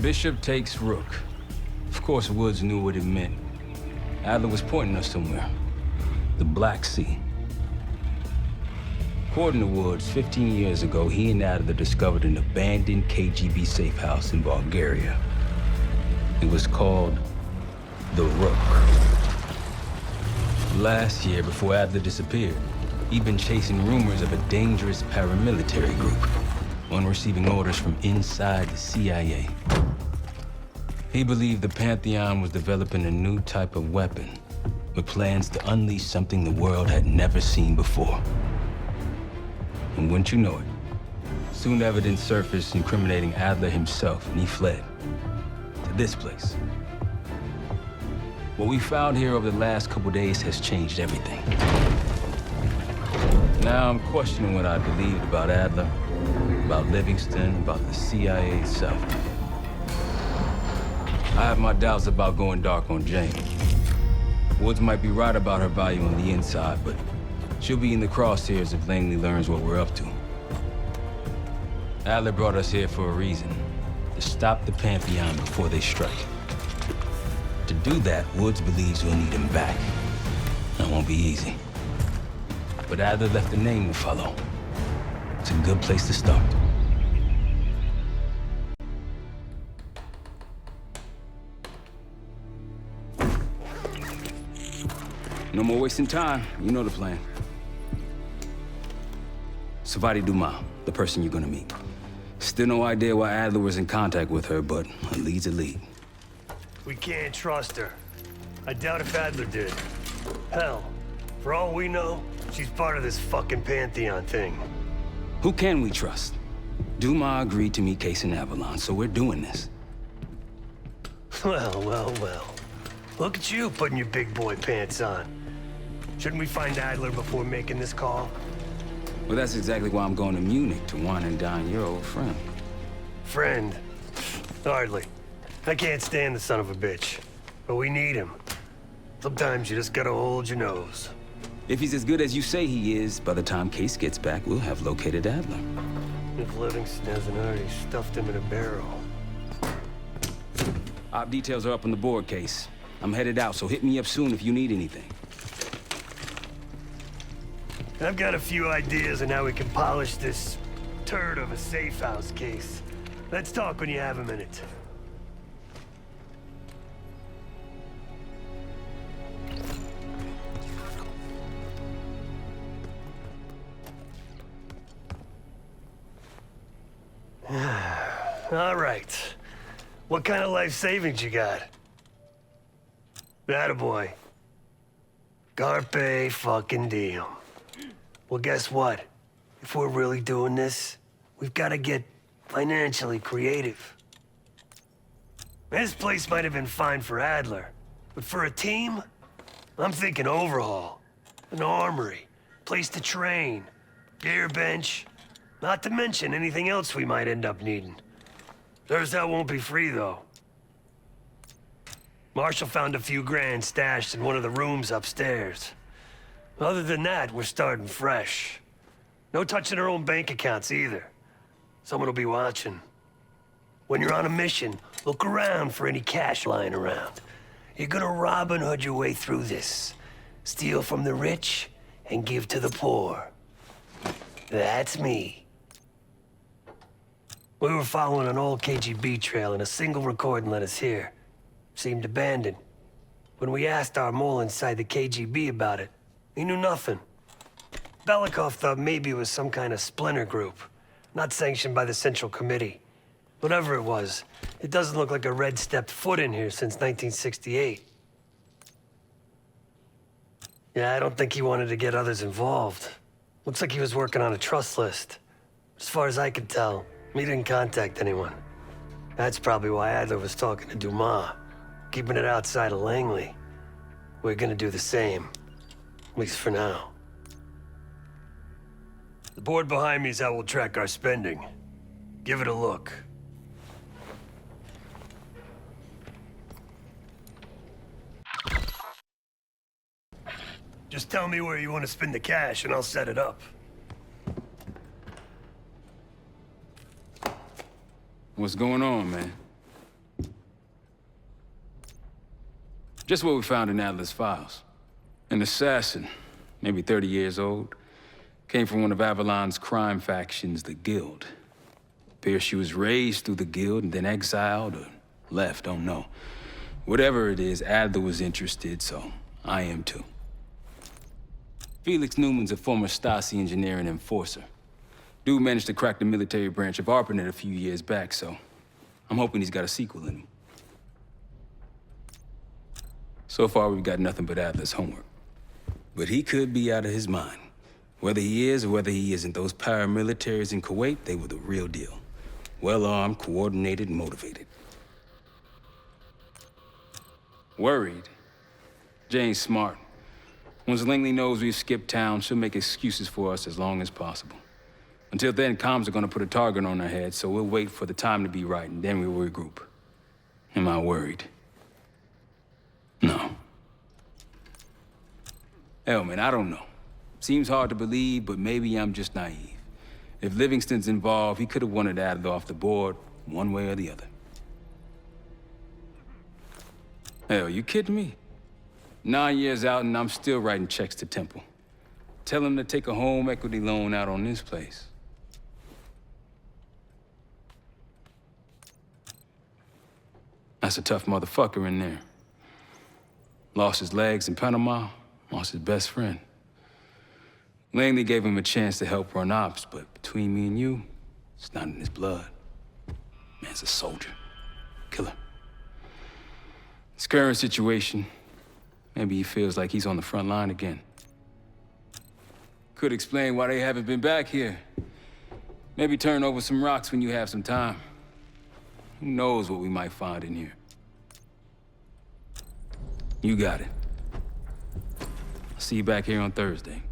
Bishop takes Rook. Of course, Woods knew what it meant. Adler was pointing us somewhere. The Black Sea. According to Woods, 15 years ago, he and Adler discovered an abandoned KGB safe house in Bulgaria. It was called the Rook. Last year, before Adler disappeared, he'd been chasing rumors of a dangerous paramilitary group, one receiving orders from inside the CIA. He believed the Pantheon was developing a new type of weapon, with plans to unleash something the world had never seen before. And wouldn't you know it, soon evidence surfaced incriminating Adler himself, and he fled to this place. What we found here over the last couple days has changed everything. Now I'm questioning what I believed about Adler, about Livingston, about the CIA itself. I have my doubts about going dark on Jane. Woods might be right about her value on the inside, but she'll be in the crosshairs if Langley learns what we're up to. Adler brought us here for a reason, to stop the Pantheon before they strike. To do that, Woods believes we'll need him back. That won't be easy. But Adler left a name to follow. It's a good place to start. No more wasting time. You know the plan. Savati Dumas, the person you're gonna meet. Still no idea why Adler was in contact with her, but a lead's a lead. We can't trust her. I doubt if Adler did. Hell, for all we know, she's part of this fucking Pantheon thing. Who can we trust? Dumas agreed to meet Case in Avalon, so we're doing this. Well, well, well. Look at you putting your big boy pants on. Shouldn't we find Adler before making this call? Well, that's exactly why I'm going to Munich to wine and dine your old friend. Friend? Hardly. I can't stand the son of a bitch. But we need him. Sometimes you just gotta hold your nose. If he's as good as you say he is, by the time Case gets back, we'll have located Adler. If Livingston hasn't already stuffed him in a barrel. Op details are up on the board, Case. I'm headed out, so hit me up soon if you need anything. I've got a few ideas on how we can polish this turd of a safe house case. Let's talk when you have a minute. All right. What kind of life savings you got? Attaboy. Carpe fucking diem. Well, guess what? If we're really doing this, we've got to get financially creative. This place might have been fine for Adler, but for a team, I'm thinking overhaul. An armory, place to train, gear bench, not to mention anything else we might end up needing. There's that won't be free, though. Marshall found a few grand stashed in one of the rooms upstairs. Other than that, we're starting fresh. No touching our own bank accounts either. Someone will be watching. When you're on a mission, look around for any cash lying around. You're gonna Robin Hood your way through this. Steal from the rich and give to the poor. That's me. We were following an old KGB trail and a single recording led us here. Seemed abandoned. When we asked our mole inside the KGB about it, he knew nothing. Belikov thought maybe it was some kind of splinter group, not sanctioned by the Central Committee. Whatever it was, it doesn't look like a red stepped foot in here since 1968. Yeah, I don't think he wanted to get others involved. Looks like he was working on a trust list. As far as I could tell, he didn't contact anyone. That's probably why Adler was talking to Dumas, keeping it outside of Langley. We're gonna do the same. At least for now. The board behind me is how we'll track our spending. Give it a look. Just tell me where you want to spend the cash and I'll set it up. What's going on, man? Just what we found in Adler's files. An assassin, maybe 30 years old, came from one of Avalon's crime factions, the Guild. Appears she was raised through the Guild and then exiled or left, don't know. Whatever it is, Adler was interested, so I am too. Felix Newman's a former Stasi engineer and enforcer. Dude managed to crack the military branch of ARPANET a few years back, so I'm hoping he's got a sequel in him. So far, we've got nothing but Adler's homework. But he could be out of his mind. Whether he is or whether he isn't, those paramilitaries in Kuwait, they were the real deal. Well-armed, coordinated, and motivated. Worried? Jane's smart. Once Langley knows we've skipped town, she'll make excuses for us as long as possible. Until then, comms are gonna put a target on our heads, so we'll wait for the time to be right, and then we'll regroup. Am I worried? No. Hell, man, I don't know. Seems hard to believe, but maybe I'm just naive. If Livingston's involved, he could have wanted Adler off the board, one way or the other. Hell, you kidding me? 9 years out and I'm still writing checks to Temple. Tell him to take a home equity loan out on this place. That's a tough motherfucker in there. Lost his legs in Panama, lost his best friend. Langley gave him a chance to help run ops, but between me and you, it's not in his blood. Man's a soldier. Killer. His current situation, maybe he feels like he's on the front line again. Could explain why they haven't been back here. Maybe turn over some rocks when you have some time. Who knows what we might find in here? You got it. I'll see you back here on Thursday.